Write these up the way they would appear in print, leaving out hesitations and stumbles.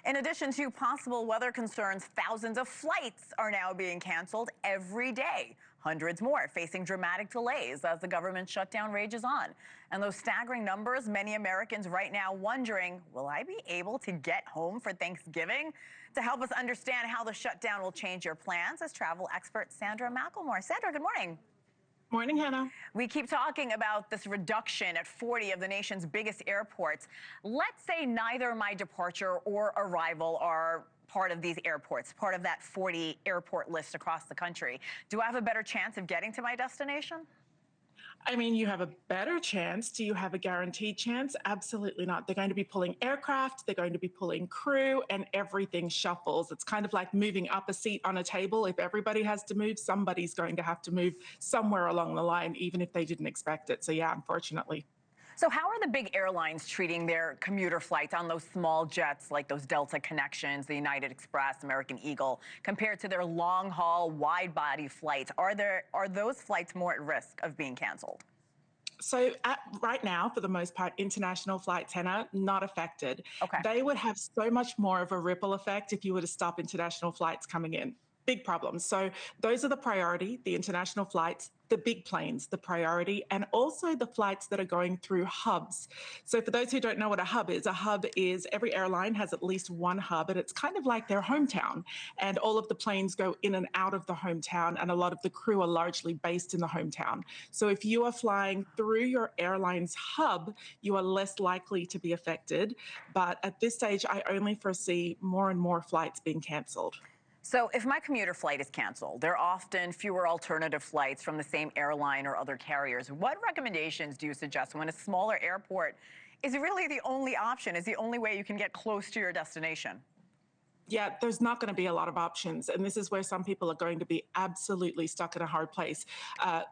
In addition to possible weather concerns, thousands of flights are now being canceled every day. Hundreds more facing dramatic delays as the government shutdown rages on. And those staggering numbers, many Americans right now wondering, will I be able to get home for Thanksgiving? To help us understand how the shutdown will change your plans is travel expert Sandra McLemore. Sandra, good morning. Morning, Hannah. We keep talking about this reduction at 40 of the nation's biggest airports. Let's say neither my departure or arrival are part of these airports, part of that 40 airport list across the country. Do I have a better chance of getting to my destination? I mean, you have a better chance. Do you have a guaranteed chance? Absolutely not. They're going to be pulling aircraft, they're going to be pulling crew, and everything shuffles. It's kind of like moving up a seat on a table. If everybody has to move, somebody's going to have to move somewhere along the line, even if they didn't expect it. So yeah, unfortunately. So how are the big airlines treating their commuter flights on those small jets like those Delta connections, the United Express, American Eagle, compared to their long-haul, wide-body flights? Are those flights more at risk of being canceled? So right now, for the most part, international flights, Hannah, not affected. Okay. They would have so much more of a ripple effect if you were to stop international flights coming in. Big problems. So those are the priority, the international flights, the big planes, the priority, and also the flights that are going through hubs. So for those who don't know what a hub is every airline has at least one hub, and it's kind of like their hometown. And all of the planes go in and out of the hometown, and a lot of the crew are largely based in the hometown. So if you are flying through your airline's hub, you are less likely to be affected. But at this stage, I only foresee more and more flights being canceled. So if my commuter flight is canceled, there are often fewer alternative flights from the same airline or other carriers. What recommendations do you suggest when a smaller airport is really the only option, is the only way you can get close to your destination? Yeah, there's not going to be a lot of options. And this is where some people are going to be absolutely stuck in a hard place,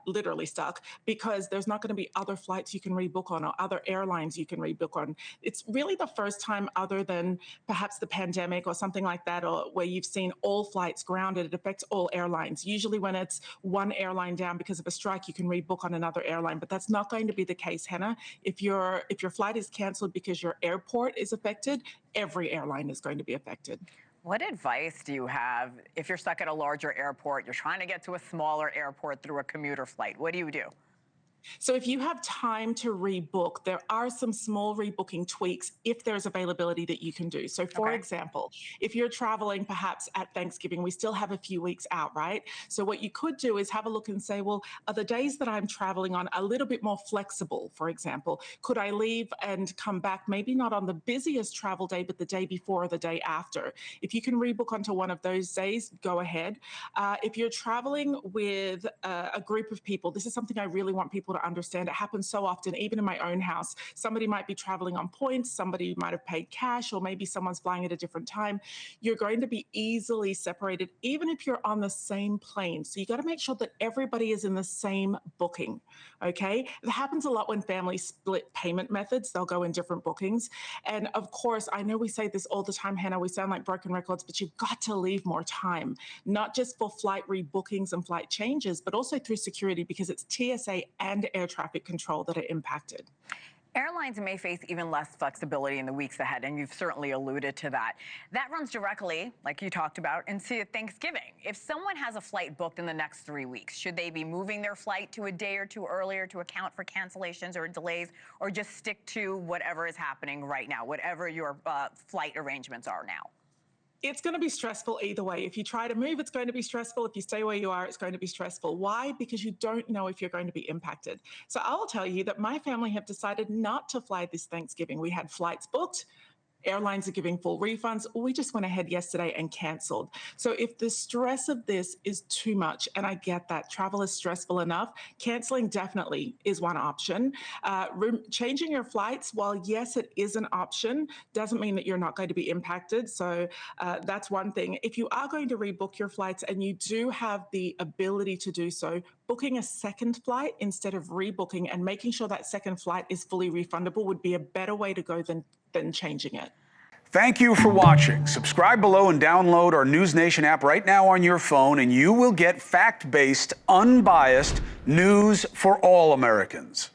literally stuck, because there's not going to be other flights you can rebook on or other airlines you can rebook on. It's really the first time, other than perhaps the pandemic or something like that, or where you've seen all flights grounded. It affects all airlines. Usually when it's one airline down because of a strike, you can rebook on another airline, but that's not going to be the case, Hannah. If your flight is canceled because your airport is affected, every airline is going to be affected. What advice do you have if you're stuck at a larger airport, you're trying to get to a smaller airport through a commuter flight? What do you do? So if you have time to rebook, there are some small rebooking tweaks if there's availability that you can do. So for example, if you're traveling perhaps at Thanksgiving, we still have a few weeks out, right? So what you could do is have a look and say, well, are the days that I'm traveling on a little bit more flexible, for example? Could I leave and come back, maybe not on the busiest travel day, but the day before or the day after? If you can rebook onto one of those days, go ahead. If you're traveling with a group of people, this is something I really want people to understand. It happens so often, even in my own house. Somebody might be traveling on points, somebody might have paid cash, or maybe someone's flying at a different time. You're going to be easily separated, even if you're on the same plane. So you got to make sure that everybody is in the same booking, okay? It happens a lot when families split payment methods. They'll go in different bookings. And of course, I know we say this all the time, Hannah, we sound like broken records, but you've got to leave more time, not just for flight rebookings and flight changes, but also through security, because it's TSA and air traffic control that are impacted. Airlines may face even less flexibility in the weeks ahead, and you've certainly alluded to that. That runs directly, like you talked about, into Thanksgiving. If someone has a flight booked in the next 3 weeks, should they be moving their flight to a day or two earlier to account for cancellations or delays, or just stick to whatever is happening right now, whatever your flight arrangements are now? It's going to be stressful either way. If you try to move, it's going to be stressful. If you stay where you are, it's going to be stressful. Why? Because you don't know if you're going to be impacted. So I'll tell you that my family have decided not to fly this Thanksgiving. We had flights booked. Airlines are giving full refunds. We just went ahead yesterday and canceled. So if the stress of this is too much, and I get that travel is stressful enough, canceling definitely is one option. Changing your flights, while yes, it is an option, doesn't mean that you're not going to be impacted. So that's one thing. If you are going to rebook your flights and you do have the ability to do so, booking a second flight instead of rebooking and making sure that second flight is fully refundable would be a better way to go than changing it. Thank you for watching. Subscribe below and download our NewsNation app right now on your phone, and you will get fact-based, unbiased news for all Americans.